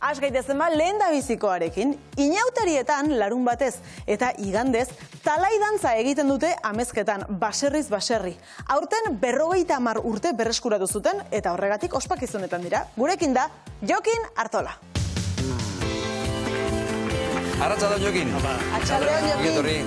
Az gaitezen lehen da bizikoarekin, inauterietan larun batez eta igandez talai dantza egiten dute amezketan, baserriz baserri. Aurten 50 urte berreskuratu zuten eta horregatik ospakizunetan dira. Gurekin da, Jokin Artola. Arratsaldeon, Jokin. Arratsaldeon, Jokin.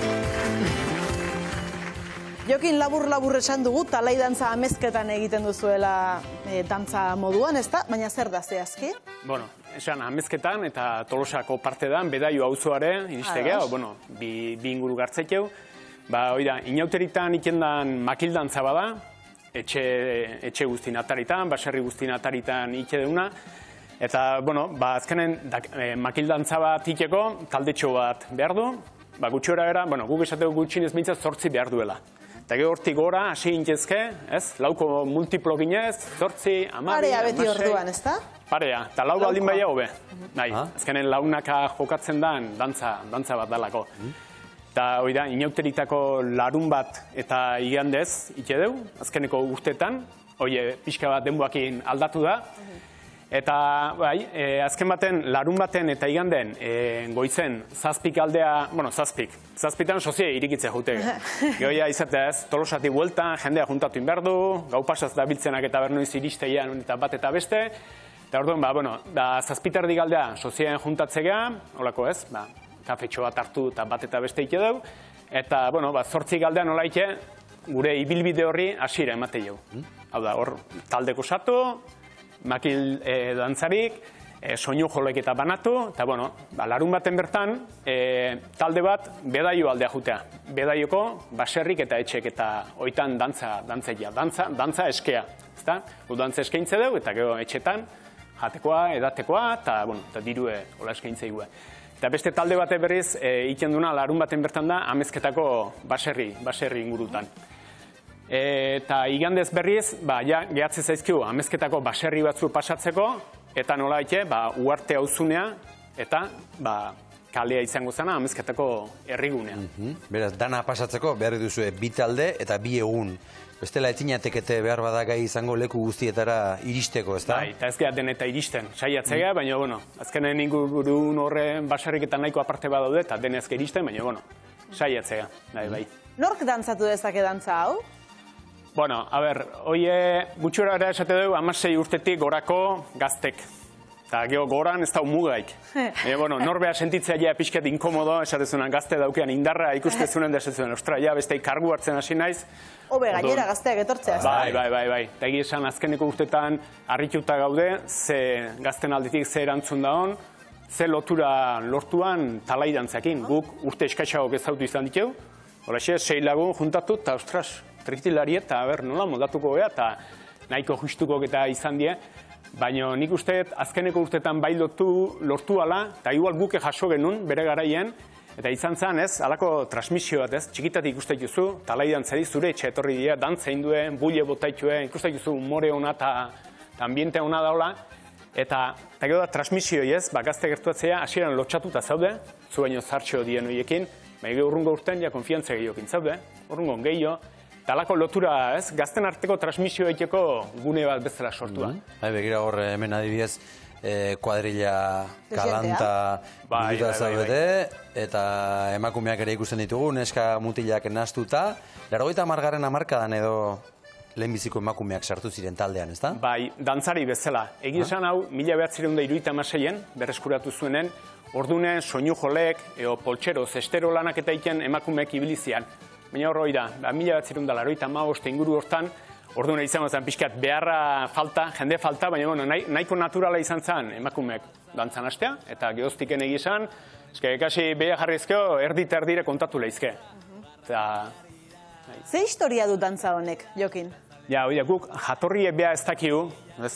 Jokin, labur esan dugu, talai dantza amezketan egiten duzuela dantza moduan, ez da? Baina zer da zehazki? Bueno, esan amezketan eta Tolosako parte da, Bedaio auzoare iristegea, bi inguru gartzeteu. Oida, inauteritan ikendan makildantza bada, etxe guztin ataritan, baserri guztin ataritan ike deuna. Eta, azkenen makildantza bat ikeko, taldetxo bat behar du. Gutxora era, guk esateko gutxinez mintzat 8 behar duela. Eta hortik gora, hasi intezke, lauko multiplo ginez, 8, 10, Parea beti orduan, ez da? Parea, eta lau baldin baina hobe. Azkenen launaka jokatzen dan dantza bat dalako. Eta hori da, inauteritako larun bat eta igandez ike deu, azkeneko urtetan, pixka bat denboakin aldatu da. Eta azken baten, larun baten eta iganden goizen zazpik aldea, zazpitan sozie irikitzea jutege. Gehoia izatea ez, Tolosatik bueltan, jendea juntatu inberdu, gau pasaz da biltzenak eta bernoiz iristean eta bat eta beste. Eta orduan, zazpitardik aldea sozien juntatzea, holako ez, kafetxo bat hartu eta bat eta beste ike dugu. Eta, 8 aldean nola ike, gure ibilbide horri hasiera emate jau. Hau da, hor taldeko satu, makil dantzarik, soinu jolek eta banatu, eta larun baten bertan, talde bat Bedaio aldea jutea. Bedaioko baserrik eta etxek eta oitan dantza eskea. Dantza eskaintze dugu eta gero etxetan, jatekoa, edatekoa, eta dirue hola eskaintze igua. Eta beste talde bate berriz, ikenduna larun baten bertan da, amezketako baserri ingurutan. Eta igandez berriz, gehatze zaizkiu amezketako baserri batzu pasatzeko, eta nola ite, uarte hauzunea, eta kalea izango zena amezketako herrigunea. Beraz, dana pasatzeko behar duzu bi talde eta bi egun. Bestela etzinatekete behar badagai izango leku guztietara iristeko, ez da? Eta ez geha den eta iristen, saiatzea, baina, azkenen ingurun horren baserrik eta nahiko aparte badaude, eta denezke iristen, baina, saiatzea, bai. Nork dantzatu dezake dantza hau? Gutxora ere esate dugu, 16 urtetik gorako gaztek. Eta geho goran ez da mugaik. Norbea sentitzea ja pixket inkomodo, esatezunan gazte daukean indarra ikustezunen da esatezunan. Ostra, beste kargu hartzen hasi naiz. Hobe, gainera gazteak etortzea. Bai. Eta egia esan azkeneko urtetan harrituta gaude, ze gazten aldetik ze erantzun da hon, ze lotura lortuan talai dantzakin. Guk urte eskatxagok ezautu izan ditu. Horaxe, 6 lagun juntatu eta ostras, triktilari eta nola moldatuko gea eta nahiko justuko eta izan die. Baina nik uste azkeneko urtetan bai lortu ala, eta igual guke jaso genuen bere garaien, eta izan zen ez, alako transmisio bat ez, txikitatik ikuste duzu, talai dantzari zure etxe etorri dira, dantza induen, bulle botaituen, ikuste duzu umore hona eta ambiente hona daula, eta gero da transmisioi ez, gazte gertuatzea, hasieran lotxatuta zaude, zu baino zartxo dien horiekin, baina urrungo urten ja konfiantza gehiokin zaude, urrungo gehiago, talako lotura, ez? Gazten arteko transmisio egiteko gune bat bezala sortua. Begira hor, hemen adibidez, kuadrilla kalanta biduta zaudete, eta emakumeak ere ikusten ditugu, neska mutilak nastuta. 80. hamarkadan edo lehenbiziko emakumeak sartu ziren taldean, ez da? Bai, dantzari bezala. Egia esan hau, 1976-en, berreskuratu zuenen, ordunen soinu jolek, poltsero, zestero lanak eta iken emakumeak ibilizian. Baina horroi da, 1985 inguru hortan, orduan izango zen pixkat beharra falta, jende falta, baina nahiko naturala izan zen emakumeak dantzan hastea, eta gehoztiken egizan, ekasi beha jarrizkeo, erdire kontatu lehizke. Ze historia du dantza honek, Jokin? Ja, guk jatorrie beha ez dakigu,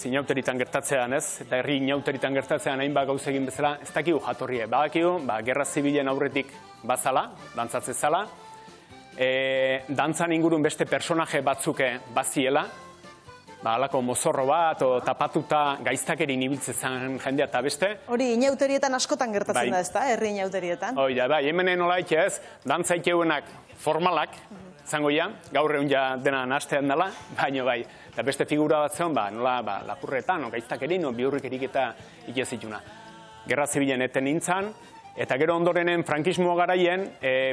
inauteritan gertatzean ez, eta herri inauteritan gertatzean hainbat gauz egin bezala, ez dakigu jatorrie. Badakigu, gerra zibilen aurretik bazala, dantzatze zala, dantzan ingurun beste personaje batzuke baziela, alako mozorro bat, tapatuta gaiztakerin ibiltzen jendea eta beste. Hori, inauterietan askotan gertatzen da ez da, herri inauterietan? Hoi da, hemenen nolaik ez, dantza ikeuenak formalak, zango ja, gaur egun ja dena nastean dela, baina bai, eta beste figura bat zeon, nola lapurretan, gaiztakerin, biurrik erik eta ikizituna. gerra zibilen eten nintzen, eta gero ondorenen frankismo garaien,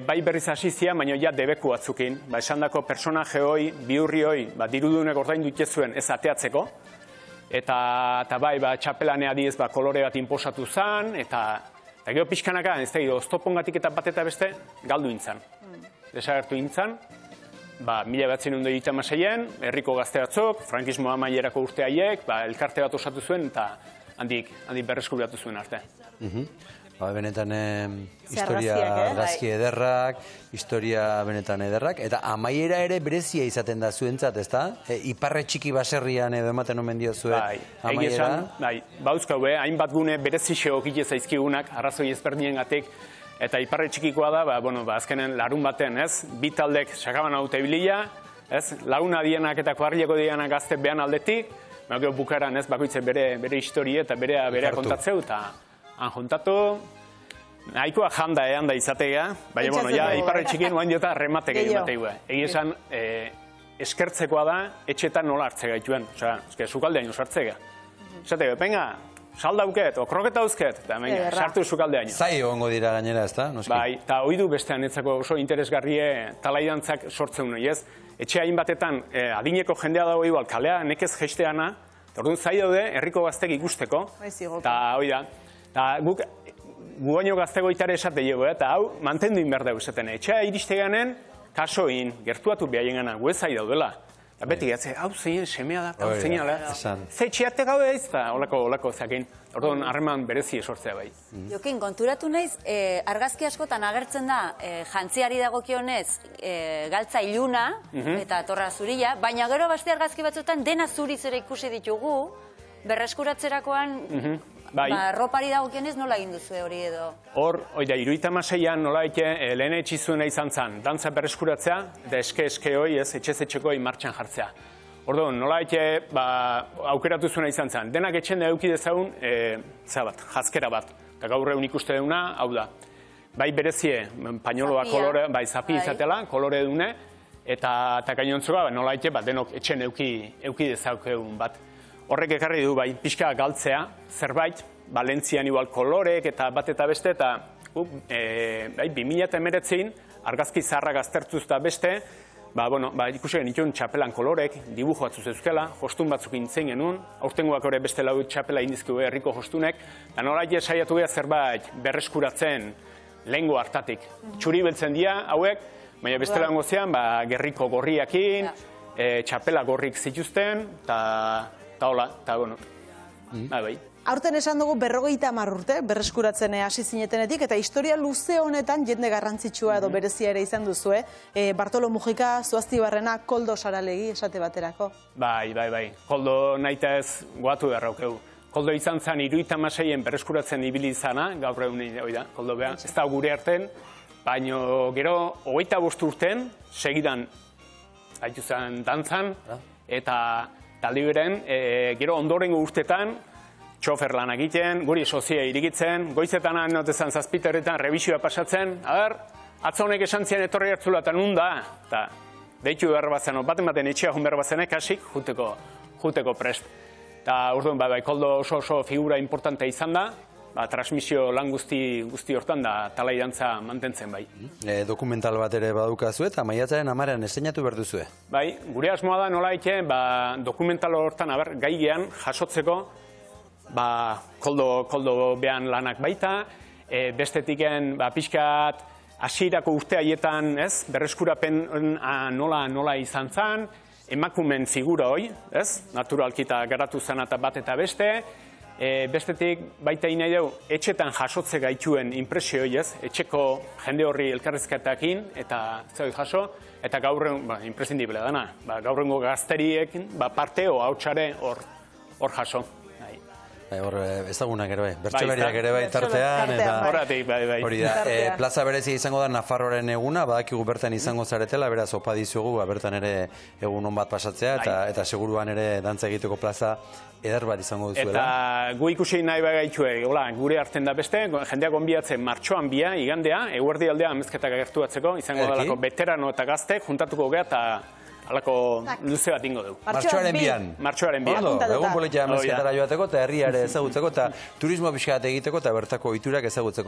bai berriz hasizia, baina ja debeku batzukin. Esandako personaje hoi, bihurri hoi, dirudunek ordaindu zuen ez ateatzeko. Eta bai, txapelanea diez kolore bat inposatu zen, eta gero pixkanaka, ez da, oztopongatik eta bat eta beste, galdu intzan. Desagertu intzan, 1926an, herriko gazte batzuk, frankismo amaierako urte haiek, elkarte bat osatu zuen, eta handik berreskuratu zuen arte. Benetan historia argazki ederrak, historia benetan ederrak, eta amaiera ere berezia izaten da zuentzat, ez da? Iparre txiki baserrian edo ematen omen diozue amaiera? Bai, bauzkau, hainbat gune berezixo okite zaizkigunak, arrazoi ezberdinen gatik, eta iparre txikikoa da, azkenen larun baten, ez? Bi taldek sakaban haute bilia, ez? Laguna dienak eta kuarrileko dienak gazte behan aldetik, gero bukaran, ez? Bakoitze bere historie eta berea kontatzeu, eta han juntatu, nahikoa janda da izatea, baina, iparre txikin oain diota remate gehiago. Egi esan, eskertzekoa da, etxetan nola hartze gaituen. Osea, sukaldeaino sartzea. Esateko, venga, saldauket, okroketa uzket, eta venga, sartu sukaldeaino. Zai hongo dira gainera, ez da? Bai, eta oidu bestean etzako oso interesgarrie talaidantzak sortzen noi, ez? Etxe hainbatetan adineko jendea dago igual, kalea nekez jesteana, eta orduan zai daude, herriko gaztek ikusteko, eta hoi da. Eta guk baino gaztego itare esate dugu, eta hau mantendu inber dugu esaten. Etxea iristeganen, kasoin, gertuatu behaien gana, guezai daudela. Eta beti gatze, hau zein semea da, hau zein ala. Ze txiate gaude ez, eta holako zakin. Orduan, harreman berezi esortzea bai. Jokin, konturatu naiz, argazki askotan agertzen da, jantziari dagokionez, galtza iluna, eta torra zurila, baina gero beste argazki batzuetan dena zuriz ere ikusi ditugu, berreskuratzerakoan, ropari dagokionez nola egin duzu hori edo? Hor, oida, 76an nola lehen etxizuena izan zen, dantza berreskuratzea, eta eske hoi, etxez-etxeko martxan jartzea. Orduan, nola aukeratu zuena izan zen, denak etxen da eduki dezagun, jazkera bat, eta gaur egun ikuste duna, hau da. Bai berezie, pañoloa kolore, bai zapi izatela, kolore dune, eta gainontzuka nola denok etxen eduki dezagun bat. Horrek ekarri du, bai, pixka galtzea, zerbait, Valentzian igual kolorek eta bat eta beste, eta 2019 argazki zaharrak aztertuz eta beste, ikusi genituen txapelan kolorek, dibujo batzu zeuzkela, jostun batzuk intzen genuen, aurtengoak hori beste lau txapela indizkio herriko jostunek, eta nola saiatu geha zerbait berreskuratzen lehengo hartatik. Txuri beltzen dira, hauek, baina beste lango zean, gerriko gorriakin, txapela gorrik zituzten, eta hola, eta bueno, bai. Aurten esan dugu 50 urte berreskuratzen hasi zinetenetik, eta historia luze honetan jende garrantzitsua edo berezia ere izan duzue. Bartolo Mujika, Zuaztibarrena, Koldo Saralegi esate baterako. Bai. Koldo naita ez goatu erraukeu. Koldo izan zen 76en berreskuratzen ibili izana, gaur egun da, Koldo beha. Ez da gure arten, baina gero 25 urten, segidan haitu zen dantzan, eta taliberen, gero ondorengo urtetan, txofer lan egiten, guri sozia irigitzen, goizetan anotezan zazpiterretan rebisioa pasatzen, atza honek esan zian etorri hartzula eta nun da, eta deitu behar batzen, baten etxea jun behar batzenek hasik, juteko prest. Eta urduan, Koldo oso figura importantea izan da, transmisio lan guzti hortan da talai dantza mantentzen bai. Dokumental bat ere badukazu eta maiatzaren 10an esteinatu behar duzue. Bai, gure asmoa da nola dokumental hortan gaigean jasotzeko Koldo behan lanak baita, bestetiken pixkat hasierako urte haietan berreskurapen nola izan zen, emakumen figura hoi, naturalkita garatu zen eta bat eta beste, bestetik baita nahi dugu etxetan jasotze gaituen impresio hoi, etxeko jende horri elkarrizketakin eta zeu jaso, eta gaur imprescindible dana, gaurrengo gazteriek parteo hautsare hor jaso. Hor ezagunak ere bai, bertsolariak ere bai tartean, eta hori da. Plaza berezia izango da Nafarroaren eguna, badakigu bertan izango zaretela, beraz opa dizugu, bertan ere egun hon bat pasatzea, eta seguruan ere dantza egiteko plaza eder bat izango duzuela. Eta gu ikusi nahi bagaitue, gure hartzen da beste, jendeak onbiatzen martxoan bia, igandea, eguerdi aldea amezketak agertu batzeko, izango dalako veterano eta gazte, juntatuko gea Halako luze bat ingo dugu. Martxoaren bian. Martxoaren bian. Ondo, egun politia amezketara joateko, eta herriare ezagutzeko, eta turismo pixkat egiteko, eta bertako ohiturak ezagutzeko.